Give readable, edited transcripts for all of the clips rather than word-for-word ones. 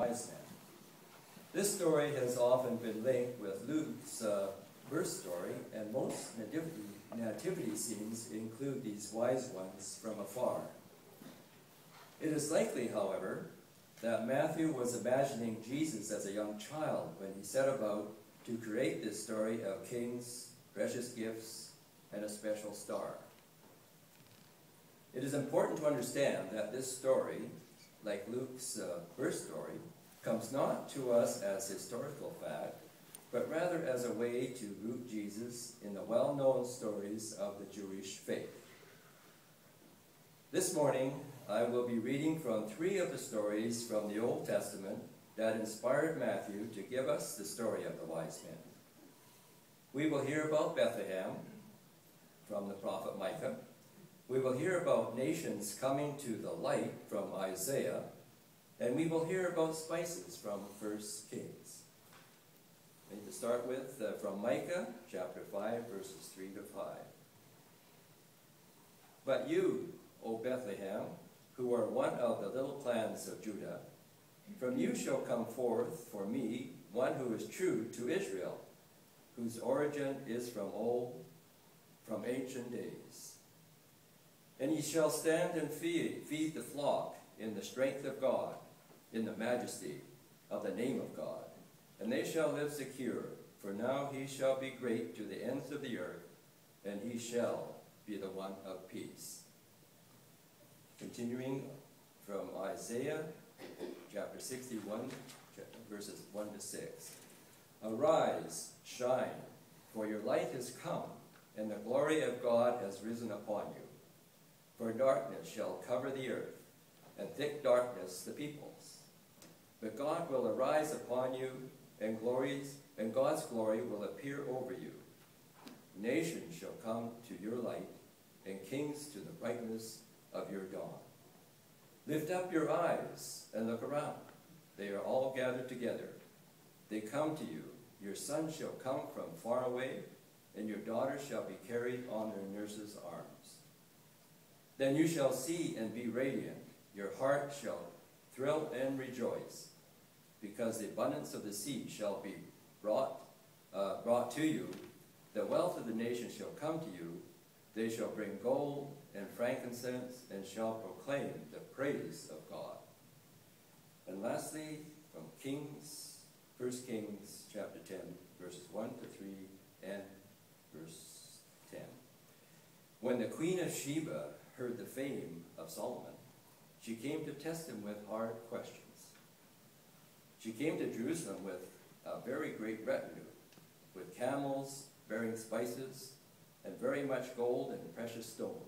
wise men. This story has often been linked with Luke's birth story, and most nativity scenes include these wise ones from afar. It is likely, however, that Matthew was imagining Jesus as a young child when he set about to create this story of kings, precious gifts, and a special star. It is important to understand that this story, like Luke's birth story, comes not to us as historical fact, but rather as a way to root Jesus in the well-known stories of the Jewish faith. This morning, I will be reading from 3 of the stories from the Old Testament that inspired Matthew to give us the story of the wise men. We will hear about Bethlehem from the prophet Micah. We will hear about nations coming to the light from Isaiah, and we will hear about spices from 1 Kings. I need to start with from Micah chapter 5, verses 3 to 5. But you, O Bethlehem, who are one of the little clans of Judah, from you shall come forth for me one who is true to Israel, whose origin is from ancient days. And he shall stand and feed the flock in the strength of God, in the majesty of the name of God. And they shall live secure, for now he shall be great to the ends of the earth, and he shall be the one of peace. Continuing from Isaiah chapter 61, verses 1 to 6. Arise, shine, for your light has come, and the glory of God has risen upon you. For darkness shall cover the earth, and thick darkness the peoples. But God will arise upon you, and God's glory will appear over you. Nations shall come to your light, and kings to the brightness of your dawn. Lift up your eyes and look around. They are all gathered together. They come to you. Your son shall come from far away, and your daughter shall be carried on their nurses' arms. Then you shall see and be radiant. Your heart shall thrill and rejoice, because the abundance of the sea shall be brought to you. The wealth of the nations shall come to you. They shall bring gold and frankincense, and shall proclaim the praise of God. And lastly, from Kings, 1 Kings chapter 10, verses 1 to 3 and verse 10. When the queen of Sheba heard the fame of Solomon, she came to test him with hard questions. She came to Jerusalem with a very great retinue, with camels bearing spices, and very much gold and precious stones.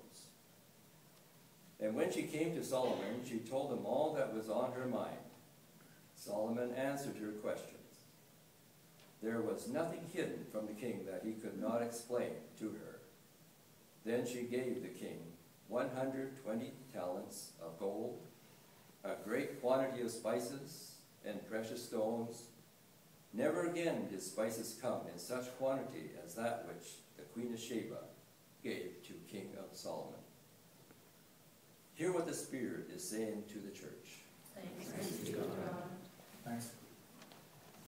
And when she came to Solomon, she told him all that was on her mind. Solomon answered her questions. There was nothing hidden from the king that he could not explain to her. Then she gave the king 120 talents of gold, a great quantity of spices and precious stones. Never again did spices come in such quantity as that which the queen of Sheba gave to King of Solomon. Hear what the Spirit is saying to the church. Thanks be to God. Thanks.